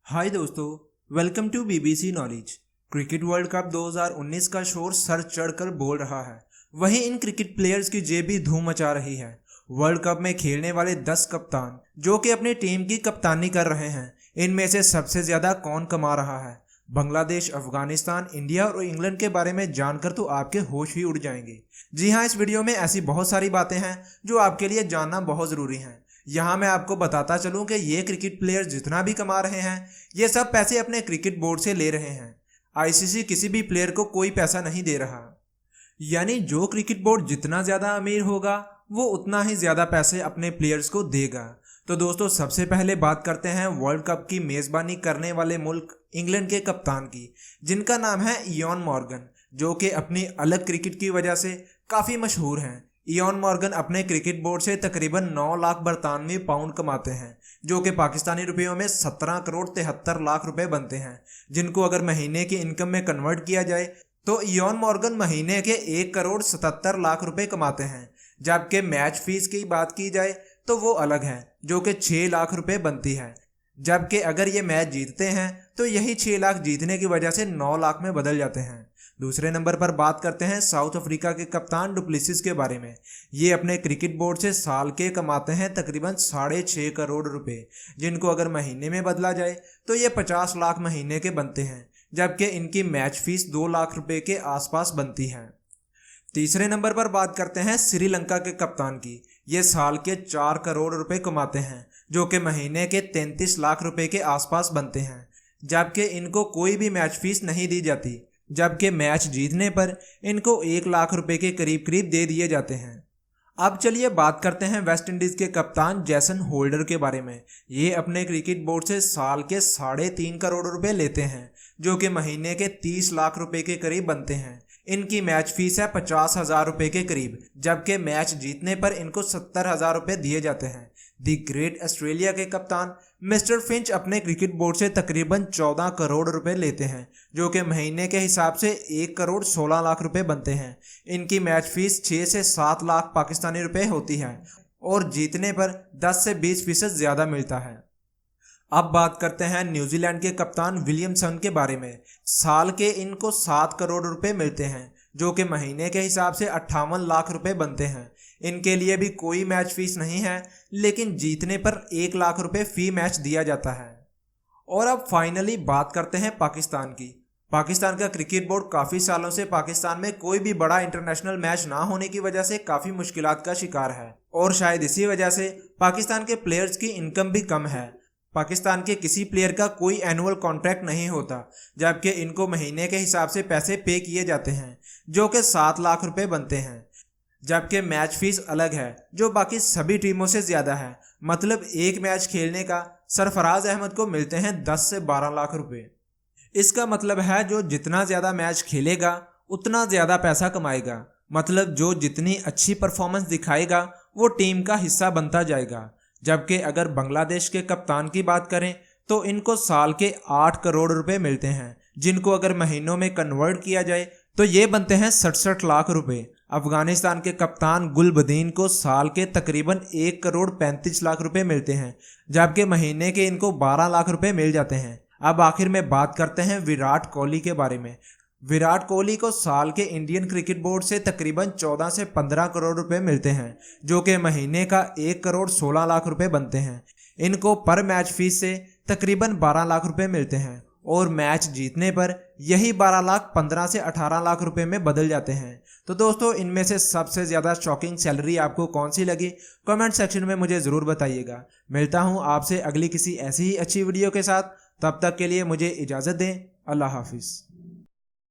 हाय दोस्तों, welcome to BBC knowledge. Cricket world cup 2019 का शोर सर चढ़कर बोल रहा है। वहीं इन क्रिकेट प्लेयर्स की जेब भी धूम मचा रही है। वर्ल्ड कप में खेलने वाले 10 कप्तान जो कि अपनी टीम की कप्तानी कर रहे हैं, इनमें से सबसे ज्यादा कौन कमा रहा है? बांग्लादेश, अफगानिस्तान, इंडिया और इंग्लैंड के बारे में जानकर तो आपके होश ही उड़ जाएंगे। जी हाँ, इस वीडियो में ऐसी बहुत सारी बातें हैं जो आपके लिए जानना बहुत ज़रूरी है। यहाँ मैं आपको बताता चलूँ कि ये क्रिकेट प्लेयर जितना भी कमा रहे हैं, ये सब पैसे अपने क्रिकेट बोर्ड से ले रहे हैं। आईसीसी किसी भी प्लेयर को कोई पैसा नहीं दे रहा। यानी जो क्रिकेट बोर्ड जितना ज़्यादा अमीर होगा, वो उतना ही ज़्यादा पैसे अपने प्लेयर्स को देगा। तो दोस्तों, सबसे पहले बात करते हैं वर्ल्ड कप की मेज़बानी करने वाले मुल्क इंग्लैंड के कप्तान की, जिनका नाम है इयान मॉर्गन, जो कि अपनी अलग क्रिकेट की वजह से काफ़ी मशहूर हैं। इयान मॉर्गन अपने क्रिकेट बोर्ड से तकरीबन 9 लाख बरतानवी पाउंड कमाते हैं, जो कि पाकिस्तानी रुपयों में 17 करोड़ 73 लाख रुपए बनते हैं, जिनको अगर महीने की इनकम में कन्वर्ट किया जाए तो इयान मॉर्गन महीने के 1 करोड़ 77 लाख रुपए कमाते हैं। जबकि मैच फीस की बात की जाए तो वो अलग है, जो कि 6 लाख रुपए बनती है। जबकि अगर ये मैच जीतते हैं तो यही 6 लाख जीतने की वजह से 9 लाख में बदल जाते हैं। दूसरे नंबर पर बात करते हैं साउथ अफ्रीका के कप्तान डुप्लेसिस के बारे में। ये अपने क्रिकेट बोर्ड से साल के कमाते हैं तकरीबन 6.5 करोड़ रुपए, जिनको अगर महीने में बदला जाए तो ये 50 लाख महीने के बनते हैं। जबकि इनकी मैच फीस 2 लाख रुपए के आसपास बनती है। तीसरे नंबर पर बात करते हैं श्रीलंका के कप्तान की। ये साल के 4 करोड़ रुपए कमाते हैं, जो कि महीने के 33 लाख रुपए के आसपास बनते हैं। जबकि इनको कोई भी मैच फीस नहीं दी जाती, जबकि मैच जीतने पर इनको 1 लाख रुपए के करीब करीब दे दिए जाते हैं। अब चलिए बात करते हैं वेस्ट इंडीज के कप्तान जेसन होल्डर के बारे में। ये अपने क्रिकेट बोर्ड से साल के 3.5 करोड़ रुपए लेते हैं, जो कि महीने के 30 लाख रुपए के करीब बनते हैं। इनकी मैच फीस है 50,000 रुपए के करीब, जबकि मैच जीतने पर इनको 70,000 रुपए दिए जाते हैं। दी ग्रेट ऑस्ट्रेलिया के कप्तान मिस्टर फिंच अपने क्रिकेट बोर्ड से तकरीबन 14 करोड़ रुपए लेते हैं, जो कि महीने के हिसाब से 1 करोड़ 16 लाख रुपए बनते हैं। इनकी मैच फीस 6 से 7 लाख पाकिस्तानी रुपए होती है और जीतने पर 10 से 20% ज़्यादा मिलता है। अब बात करते हैं न्यूजीलैंड के कप्तान विलियमसन के बारे में। साल के इनको 7 करोड़ रुपए मिलते हैं, जो कि महीने के हिसाब से 58 लाख रुपए बनते हैं। इनके लिए भी कोई मैच फीस नहीं है, लेकिन जीतने पर 1 लाख रुपए फी मैच दिया जाता है। और अब फाइनली बात करते हैं पाकिस्तान की। पाकिस्तान का क्रिकेट बोर्ड काफ़ी सालों से पाकिस्तान में कोई भी बड़ा इंटरनेशनल मैच ना होने की वजह से काफ़ी मुश्किलात का शिकार है, और शायद इसी वजह से पाकिस्तान के प्लेयर्स की इनकम भी कम है। पाकिस्तान के किसी प्लेयर का कोई एनुअल कॉन्ट्रैक्ट नहीं होता, जबकि इनको महीने के हिसाब से पैसे पे किए जाते हैं, जो कि 7 लाख रुपए बनते हैं। जबकि मैच फीस अलग है, जो बाकी सभी टीमों से ज़्यादा है। मतलब एक मैच खेलने का सरफराज अहमद को मिलते हैं 10 से 12 लाख रुपए। इसका मतलब है जो जितना ज़्यादा मैच खेलेगा उतना ज़्यादा पैसा कमाएगा। मतलब जो जितनी अच्छी परफॉर्मेंस दिखाएगा वो टीम का हिस्सा बनता जाएगा। जबकि अगर बांग्लादेश के कप्तान की बात करें तो इनको साल के 8 करोड़ रुपए मिलते हैं, जिनको अगर महीनों में कन्वर्ट किया जाए तो ये बनते हैं 67 लाख रुपए। अफगानिस्तान के कप्तान गुलबदीन को साल के तकरीबन 1 करोड़ 35 लाख रुपए मिलते हैं, जबकि महीने के इनको 12 लाख रुपए मिल जाते हैं। अब आखिर में बात करते हैं विराट कोहली के बारे में। विराट कोहली को साल के इंडियन क्रिकेट बोर्ड से तकरीबन 14 से 15 करोड़ रुपए मिलते हैं, जो कि महीने का 1 करोड़ 16 लाख रुपए बनते हैं। इनको पर मैच फीस से तकरीबन 12 लाख रुपए मिलते हैं, और मैच जीतने पर यही 12 लाख 15 से 18 लाख रुपए में बदल जाते हैं। तो दोस्तों, इनमें से सबसे ज़्यादा शॉकिंग सैलरी आपको कौन सी लगी, कमेंट सेक्शन में मुझे ज़रूर बताइएगा। मिलता हूँ आपसे अगली किसी ऐसी ही अच्छी वीडियो के साथ। तब तक के लिए मुझे इजाज़त दें। अल्लाह हाफिज़।